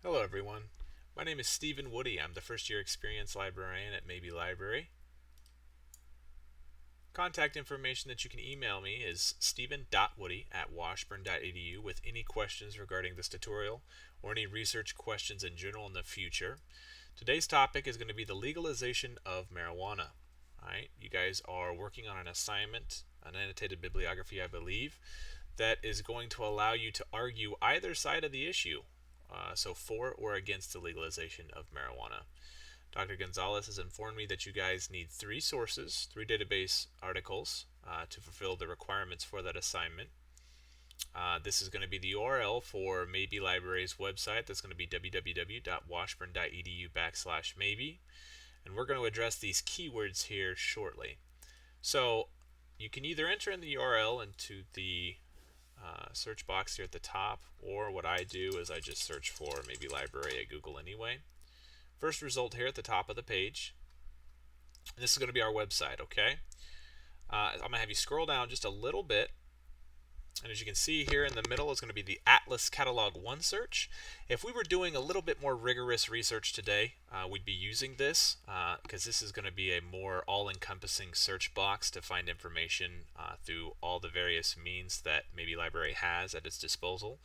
Hello everyone. My name is Stephen Woody. I'm the first year experience librarian at Maybe Library. Contact information that you can email me is stephen.woody@washburn.edu with any questions regarding this tutorial or any research questions in general in the future. Today's topic is going to be the legalization of marijuana. Alright, you guys are working on an assignment, an annotated bibliography I believe, that is going to allow you to argue either side of the issue. So for or against the legalization of marijuana. Dr. Gonzalez has informed me that you guys need three sources, three database articles to fulfill the requirements for that assignment. This is going to be the URL for Maybe Library's website. That's going to be www.washburn.edu/maybe. And we're going to address these keywords here shortly. So you can either enter in the URL into the search box here at the top, or what I do is I just search for Maybe Library at Google anyway. First result here at the top of the page. And this is going to be our website, okay? I'm going to have you scroll down just a little bit. And as you can see here in the middle is going to be the Atlas Catalog 1 search. If we were doing a little bit more rigorous research today, we'd be using this because this is going to be a more all-encompassing search box to find information through all the various means that Maybe Library has at its disposal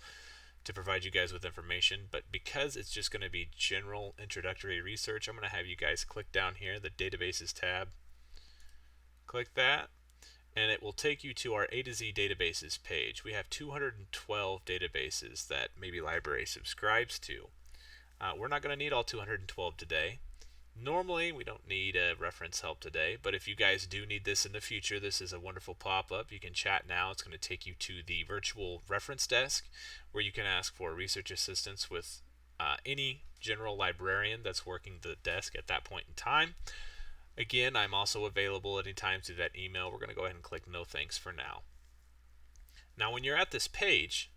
to provide you guys with information. But because it's just going to be general introductory research, I'm going to have you guys click down here, the Databases tab. Click that, and it will take you to our A to Z databases page. We have 212 databases that Maybe Library subscribes to. We're not going to need all 212 today. Normally, we don't need a reference help today, but if you guys do need this in the future, this is a wonderful pop-up. You can chat now. It's going to take you to the virtual reference desk where you can ask for research assistance with any general librarian that's working the desk at that point in time. Again, I'm also available anytime through that email. We're going to go ahead and click no thanks for now. Now, when you're at this page,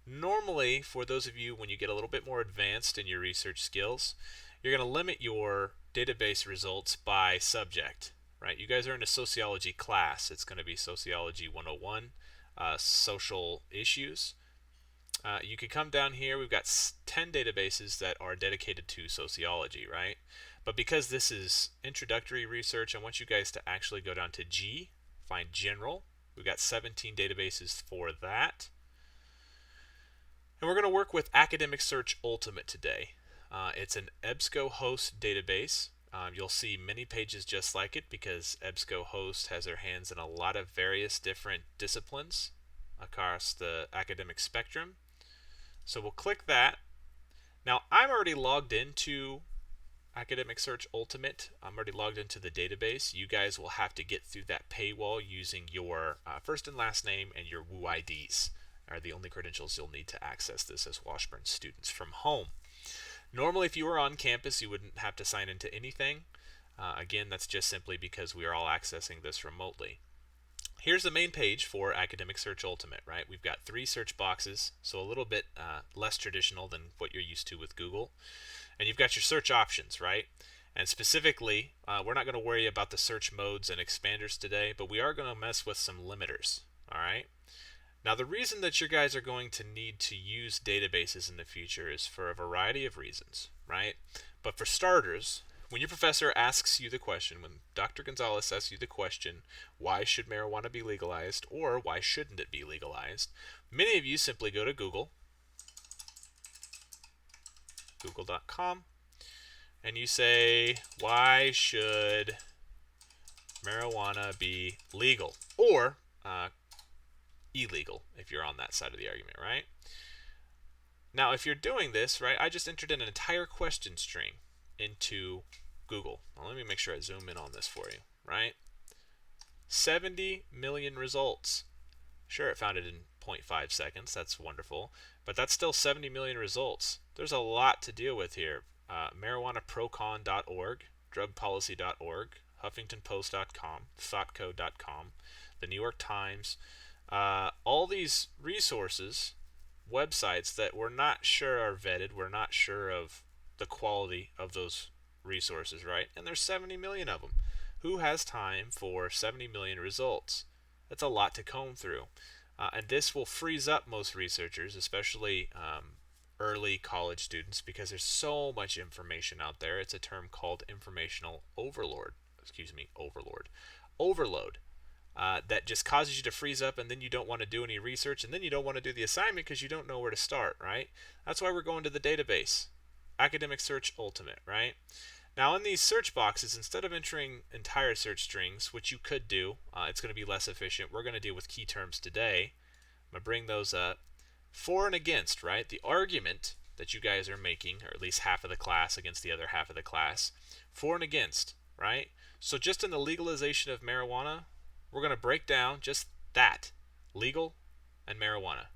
normally, for those of you when you get a little bit more advanced in your research skills, you're going to limit your database results by subject, right? You guys are in a sociology class. It's going to be Sociology 101, social issues. You could come down here. We've got 10 databases that are dedicated to sociology, right? But because this is introductory research, I want you guys to actually go down to G, find general. We've got 17 databases for that. And we're going to work with Academic Search Ultimate today. It's an EBSCOhost database. You'll see many pages just like it because EBSCOhost has their hands in a lot of various different disciplines across the academic spectrum. So we'll click that. Now, I'm already logged into Academic Search Ultimate. I'm already logged into the database. You guys will have to get through that paywall using your first and last name and your WU IDs are the only credentials you'll need to access this as Washburn students from home. Normally, if you were on campus, you wouldn't have to sign into anything. Again, that's just simply because we are all accessing this remotely. Here's the main page for Academic Search Ultimate, right? We've got three search boxes, so a little bit less traditional than what you're used to with Google. And you've got your search options, right? And specifically, we're not going to worry about the search modes and expanders today, but we are going to mess with some limiters, all right? Now, the reason that you guys are going to need to use databases in the future is for a variety of reasons, right? But for starters, when your professor asks you the question, when Dr. Gonzalez asks you the question, why should marijuana be legalized or why shouldn't it be legalized, many of you simply go to Google, google.com, and you say, why should marijuana be legal? Or illegal if you're on that side of the argument, right? Now, if you're doing this, right, I just entered in an entire question string into Google. Now, let me make sure I zoom in on this for you, right? 70 million results. Sure, it found it in 0.5 seconds. That's wonderful. But that's still 70 million results. There's a lot to deal with here. MarijuanaProcon.org, drugpolicy.org, HuffingtonPost.com, ThoughtCode.com, the New York Times, all these resources, websites that we're not sure are vetted, we're not sure of the quality of those resources, right? And there's 70 million of them. Who has time for 70 million results? That's a lot to comb through. And this will freeze up most researchers, especially early college students because there's so much information out there. It's a term called informational overload. Excuse me, overload. That just causes you to freeze up, and then you don't want to do any research, and then you don't want to do the assignment because you don't know where to start, right? That's why we're going to the database. Academic Search Ultimate, right? Now in these search boxes, instead of entering entire search strings, which you could do, it's going to be less efficient. We're going to deal with key terms today. I'm going to bring those up. For and against, right? The argument that you guys are making, or at least half of the class against the other half of the class. For and against, right? So just in the legalization of marijuana, we're going to break down just that, legal and marijuana.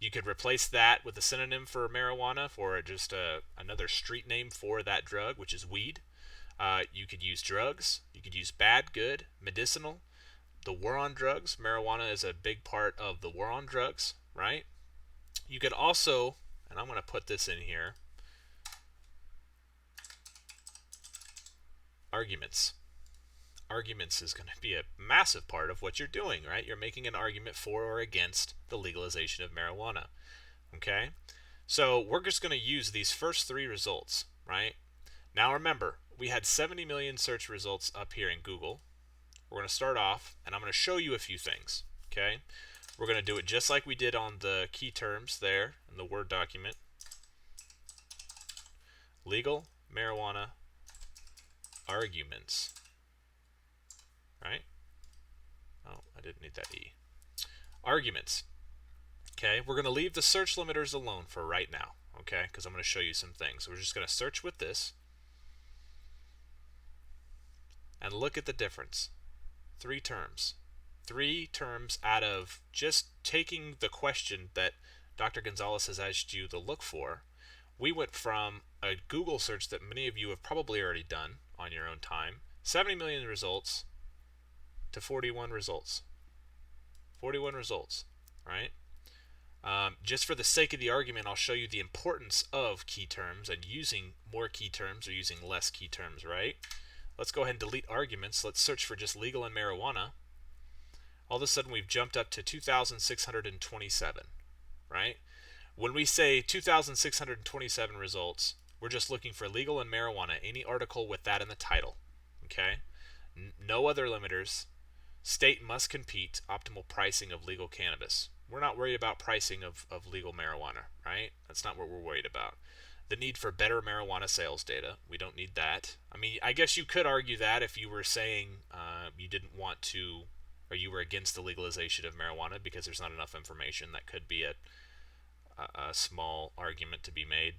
You could replace that with a synonym for marijuana, for just another street name for that drug, which is weed. You could use drugs. You could use bad, good, medicinal. The war on drugs. Marijuana is a big part of the war on drugs, right? You could also, and I'm going to put this in here, arguments. Arguments is going to be a massive part of what you're doing, right? You're making an argument for or against the legalization of marijuana, okay? So we're just going to use these first three results, right? Now remember, we had 70 million search results up here in Google. We're going to start off, and I'm going to show you a few things, okay? We're going to do it just like we did on the key terms there in the Word document. Legal marijuana arguments. Right? Oh, I didn't need that E. Arguments. Okay, we're going to leave the search limiters alone for right now, okay, because I'm going to show you some things. We're just going to search with this and look at the difference. Three terms. Three terms out of just taking the question that Dr. Gonzalez has asked you to look for. We went from a Google search that many of you have probably already done on your own time, 70 million results, to 41 results. 41 results, right? Just for the sake of the argument, I'll show you the importance of key terms and using more key terms or using less key terms, right? Let's go ahead and delete arguments. Let's search for just legal and marijuana. All of a sudden, we've jumped up to 2,627, right? When we say 2,627 results, we're just looking for legal and marijuana, any article with that in the title, okay? No other limiters. State must compete optimal pricing of legal cannabis. We're not worried about pricing of legal marijuana, right? That's not what we're worried about. The need for better marijuana sales data. We don't need that. I mean, I guess you could argue that if you were saying you didn't want to, or you were against the legalization of marijuana because there's not enough information. That could be a small argument to be made.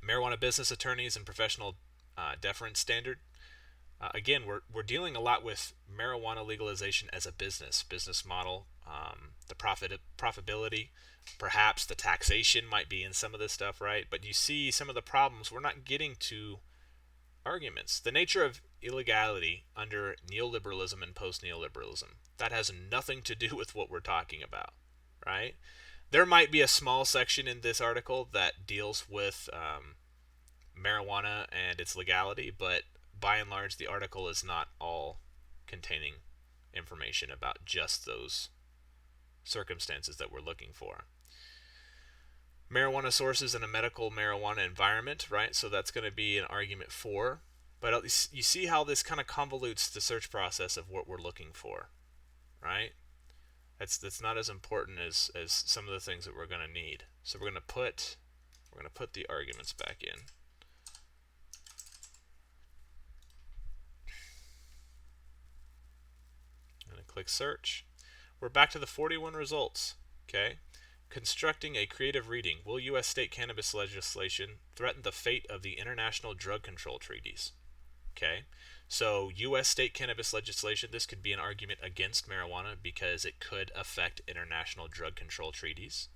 Marijuana business attorneys and professional deference standard. Again, we're dealing a lot with marijuana legalization as a business model, the profitability, perhaps the taxation might be in some of this stuff, right? But you see some of the problems. We're not getting to arguments. The nature of illegality under neoliberalism and post-neoliberalism, that has nothing to do with what we're talking about, right? There might be a small section in this article that deals with marijuana and its legality, but by and large, the article is not all containing information about just those circumstances that we're looking for. Marijuana sources in a medical marijuana environment, right? So that's going to be an argument for. But at least you see how this kind of convolutes the search process of what we're looking for, right? That's not as important as some of the things that we're going to need. So we're going to put the arguments back in. Click search. We're back to the 41 results, okay? Constructing a creative reading. Will U.S. state cannabis legislation threaten the fate of the international drug control treaties? Okay, so U.S. state cannabis legislation, this could be an argument against marijuana because it could affect international drug control treaties.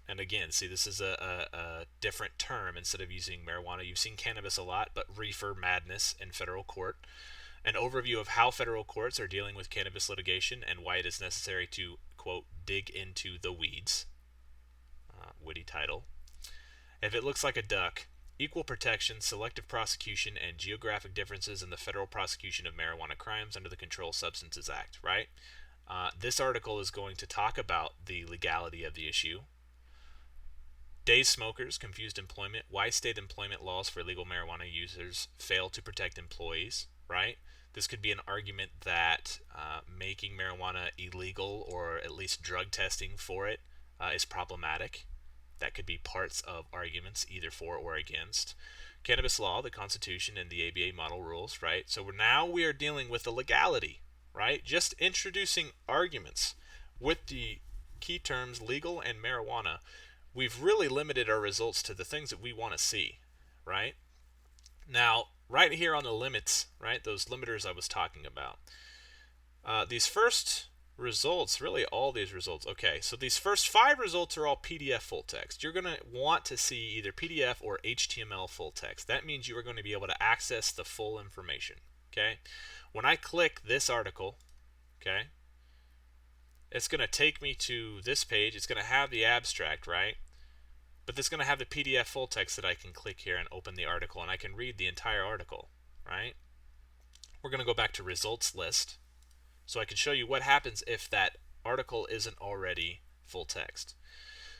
And again, see, this is a different term. Instead of using marijuana, you've seen cannabis a lot, but reefer madness in federal court. An overview of how federal courts are dealing with cannabis litigation and why it is necessary to, quote, dig into the weeds. Witty title. If it looks like a duck, equal protection, selective prosecution, and geographic differences in the federal prosecution of marijuana crimes under the Controlled Substances Act, right? This article is going to talk about the legality of the issue. Day smokers confused employment. Why state employment laws for legal marijuana users fail to protect employees, right? This could be an argument that making marijuana illegal, or at least drug testing for it, is problematic. That could be parts of arguments either for or against. Cannabis law, the Constitution, and the ABA model rules, right? So now we are dealing with the legality, right? Just introducing arguments with the key terms legal and marijuana. We've really limited our results to the things that we want to see, right? Now, right here on the limits, right, those limiters I was talking about, these first results, really all these results, okay, so these first 5 results are all PDF full text. You're going to want to see either PDF or HTML full text. That means you are going to be able to access the full information, okay? When I click this article, okay, it's going to take me to this page. It's going to have the abstract, right? But it's going to have the PDF full text that I can click here and open the article, and I can read the entire article, right? We're going to go back to results list, so I can show you what happens if that article isn't already full text.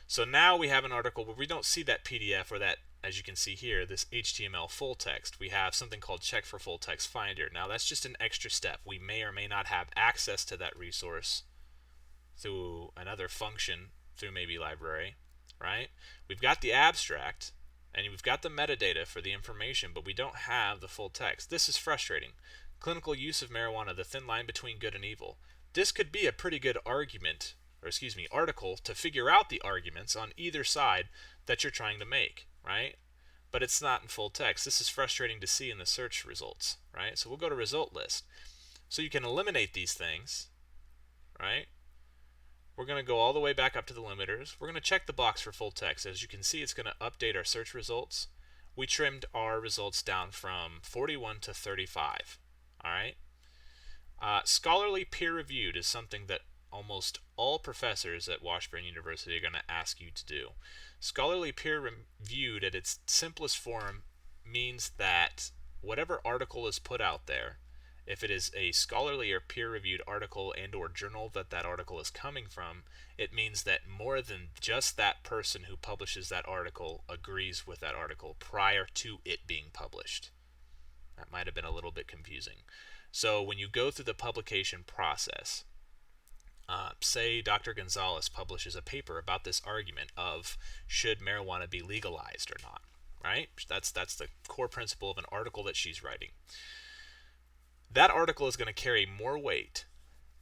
So now we have an article where we don't see that PDF or that, as you can see here, this HTML full text. We have something called Check for Full Text Finder. Now that's just an extra step. We may or may not have access to that resource through another function, through maybe library, right? We've got the abstract and we've got the metadata for the information, but we don't have the full text. This is frustrating. Clinical use of marijuana, the thin line between good and evil. This could be a pretty good argument, or excuse me, article to figure out the arguments on either side that you're trying to make, right? But it's not in full text. This is frustrating to see in the search results, right? So we'll go to result list. So you can eliminate these things, right? We're going to go all the way back up to the limiters. We're going to check the box for full text. As you can see, it's going to update our search results. We trimmed our results down from 41 to 35. All right. Scholarly peer-reviewed is something that almost all professors at Washburn University are going to ask you to do. Scholarly peer-reviewed at its simplest form means that whatever article is put out there, if it is a scholarly or peer-reviewed article and or journal that that article is coming from, it means that more than just that person who publishes that article agrees with that article prior to it being published. That might have been a little bit confusing. So when you go through the publication process, say Dr. Gonzalez publishes a paper about this argument of should marijuana be legalized or not, right? That's the core principle of an article that she's writing. That article is going to carry more weight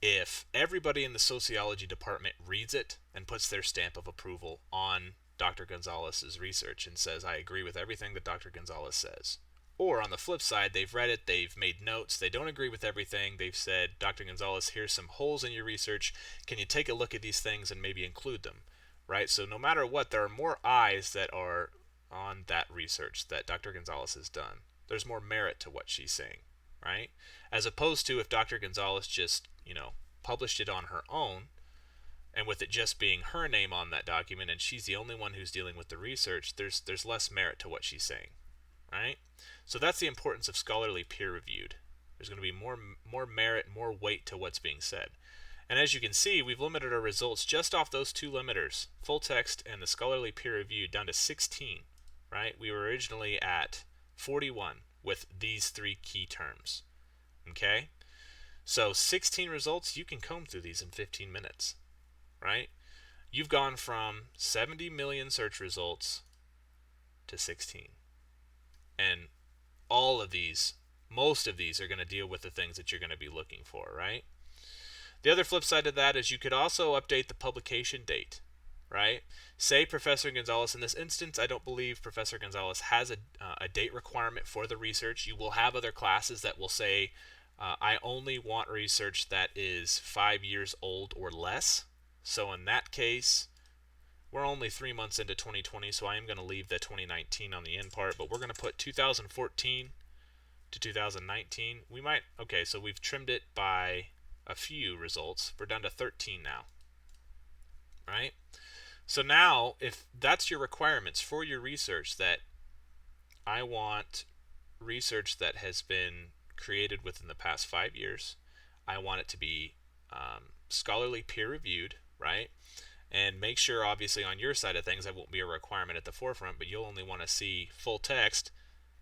if everybody in the sociology department reads it and puts their stamp of approval on Dr. Gonzalez's research and says, I agree with everything that Dr. Gonzalez says. Or on the flip side, they've read it, they've made notes, they don't agree with everything, they've said, Dr. Gonzalez, here's some holes in your research, can you take a look at these things and maybe include them, right? So no matter what, there are more eyes that are on that research that Dr. Gonzalez has done. There's more merit to what she's saying, right? As opposed to if Dr. Gonzalez just, published it on her own, and with it just being her name on that document and she's the only one who's dealing with the research, there's less merit to what she's saying, right? So that's the importance of scholarly peer-reviewed. There's going to be more merit, more weight to what's being said. And as you can see, we've limited our results just off those 2 limiters, full text and the scholarly peer-reviewed, down to 16, right? We were originally at 41 with these 3 key terms, okay? So 16 results, you can comb through these in 15 minutes, right? You've gone from 70 million search results to 16. And all of these, most of these are going to deal with the things that you're going to be looking for, right? The other flip side of that is you could also update the publication date, right? Say Professor Gonzalez, in this instance, I don't believe Professor Gonzalez has a date requirement for the research. You will have other classes that will say, I only want research that is 5 years old or less. So in that case, we're only 3 months into 2020, so I am going to leave the 2019 on the end part, but we're going to put 2014 to 2019. Okay, so we've trimmed it by a few results. We're down to 13 now, right? So now, if that's your requirements for your research, that I want research that has been created within the past 5 years, I want it to be scholarly peer-reviewed, right? And make sure, obviously, on your side of things, that won't be a requirement at the forefront, but you'll only want to see full text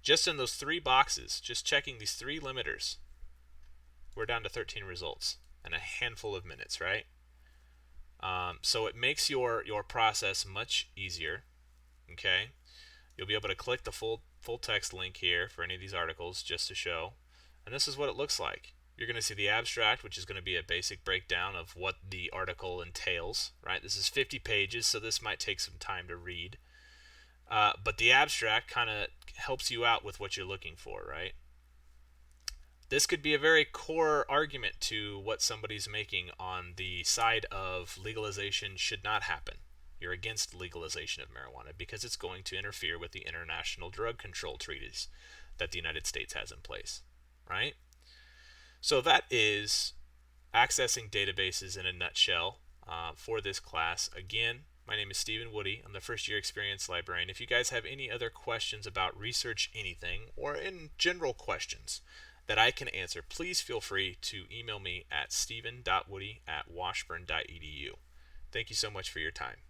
just in those 3 boxes, just checking these 3 limiters. We're down to 13 results in a handful of minutes, right? So it makes your process much easier. Okay, you'll be able to click the full text link here for any of these articles just to show, and this is what it looks like. You're going to see the abstract, which is going to be a basic breakdown of what the article entails, right? This is 50 pages, so this might take some time to read. But the abstract kind of helps you out with what you're looking for, right? This could be a very core argument to what somebody's making on the side of legalization should not happen. You're against legalization of marijuana because it's going to interfere with the international drug control treaties that the United States has in place, right? So that is accessing databases in a nutshell for this class. Again, my name is Stephen Woody. I'm the first year experience librarian. If you guys have any other questions about research anything or in general questions that I can answer, please feel free to email me at stephen.woody@washburn.edu. Thank you so much for your time.